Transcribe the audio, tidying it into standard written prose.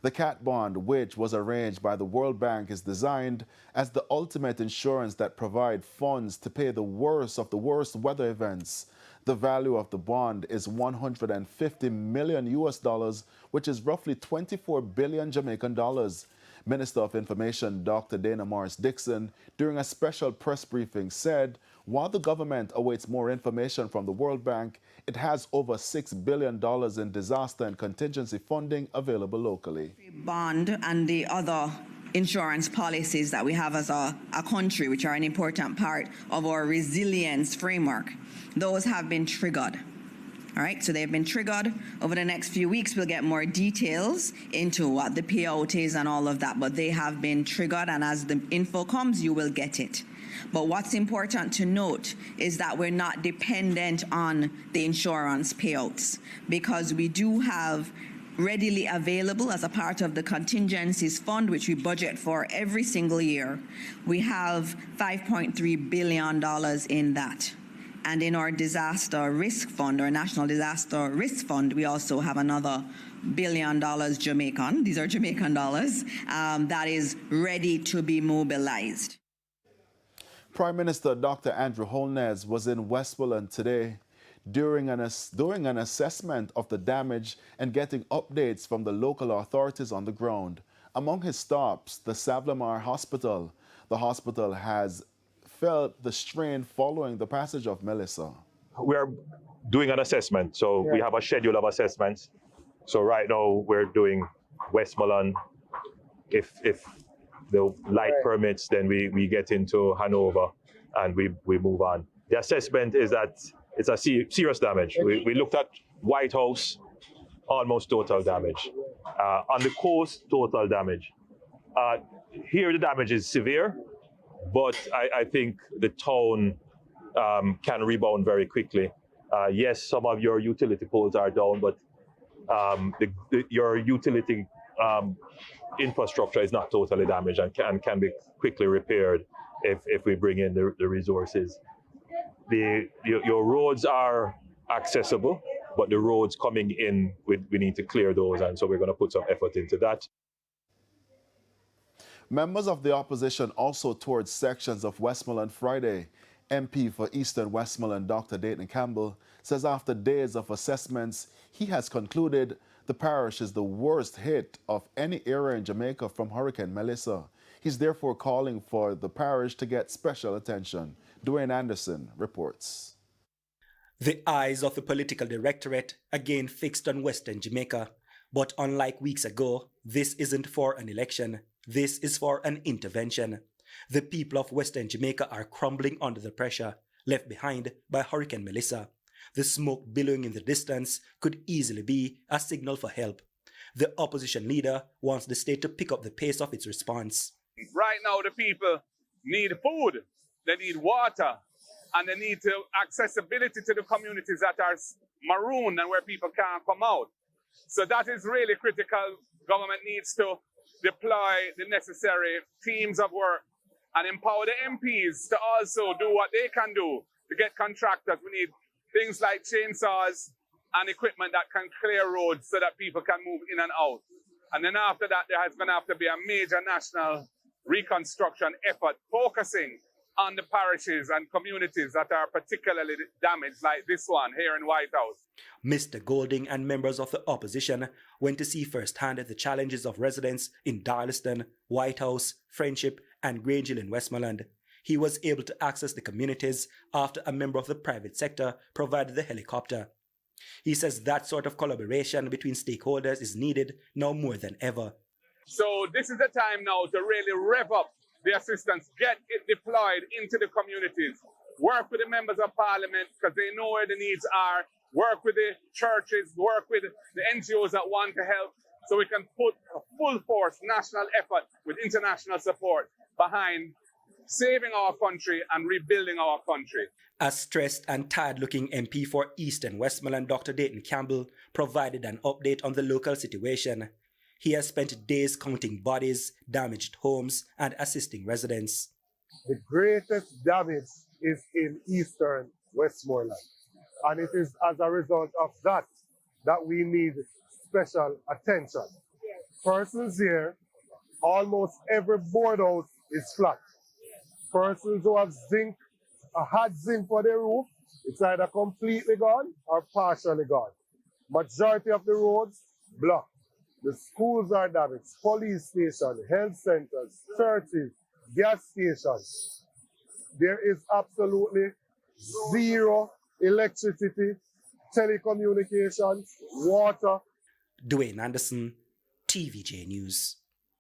The CAT bond, which was arranged by the World Bank, is designed as the ultimate insurance that provides funds to pay the worst of the worst weather events. The value of the bond is 150 million US dollars, which is roughly 24 billion Jamaican dollars. Minister of Information Dr. Dana Morris Dixon, during a special press briefing, said while the government awaits more information from the World Bank, it has over $6 billion in disaster and contingency funding available locally. Bond and the other insurance policies that we have as a country, which are an important part of our resilience framework, those have been triggered. All right, so they've been triggered. Over the next few weeks, we'll get more details into what the payout is and all of that, but they have been triggered, and as the info comes, you will get it. But what's important to note is that we're not dependent on the insurance payouts, because we do have readily available as a part of the contingencies fund, which we budget for every single year. We have $5.3 billion in that. And in our disaster risk fund, our national disaster risk fund, we also have another $1 billion Jamaican, these are Jamaican dollars, that is ready to be mobilized. Prime Minister Dr. Andrew Holness was in Westmoreland today doing an assessment of the damage and getting updates from the local authorities on the ground. Among his stops, the Savlamar Hospital. The hospital has felt the strain following the passage of Melissa. We are doing an assessment, so we have a schedule of assessments. So right now we're doing Westmoreland. If the light permits, then we get into Hanover and we move on. The assessment is that it's a serious damage. We looked at White House, almost total damage. On the coast, total damage. Here the damage is severe, but I think the town can rebound very quickly. Yes, some of your utility poles are down, but your utility infrastructure is not totally damaged and can be quickly repaired if we bring in the resources. Your roads are accessible, but the roads coming in, we need to clear those, and so we're going to put some effort into that. Members of the opposition also toured sections of Westmoreland Friday. MP for Eastern Westmoreland, Dr. Dayton Campbell, says after days of assessments, he has concluded the parish is the worst hit of any area in Jamaica from Hurricane Melissa. He's therefore calling for the parish to get special attention. Dwayne Anderson reports. The eyes of the political directorate again fixed on Western Jamaica. But unlike weeks ago, this isn't for an election. This is for an intervention. The people of Western Jamaica are crumbling under the pressure left behind by Hurricane Melissa. The smoke billowing in the distance could easily be a signal for help. The opposition leader wants the state to pick up the pace of its response. Right now, the people need food, they need water, and they need accessibility to the communities that are marooned and where people can't come out. So that is really critical. Government needs to deploy the necessary teams of work and empower the MPs to also do what they can do to get contractors. We need things like chainsaws and equipment that can clear roads so that people can move in and out. And then after that, there is going to have to be a major national reconstruction effort focusing on the parishes and communities that are particularly damaged, like this one here in White House. Mr. Golding and members of the opposition went to see firsthand the challenges of residents in Darlaston, White House, Friendship, and Grange Hill in Westmoreland. He was able to access the communities after a member of the private sector provided the helicopter. He says that sort of collaboration between stakeholders is needed now more than ever. So this is the time now to really rev up the assistance, get it deployed into the communities, work with the members of parliament because they know where the needs are, work with the churches, work with the NGOs that want to help, so we can put a full force national effort with international support behind saving our country and rebuilding our country. A stressed and tired-looking MP for Eastern Westmoreland, Dr. Dayton Campbell, provided an update on the local situation. He has spent days counting bodies, damaged homes, and assisting residents. The greatest damage is in Eastern Westmoreland. And it is as a result of that we need special attention. Persons here, almost every board house is flat. Persons who have zinc, had zinc for their roof, it's either completely gone or partially gone. Majority of the roads blocked. The schools are damaged, police stations, health centers, churches, gas stations. There is absolutely zero electricity, telecommunications, water. Dwayne Anderson, TVJ News.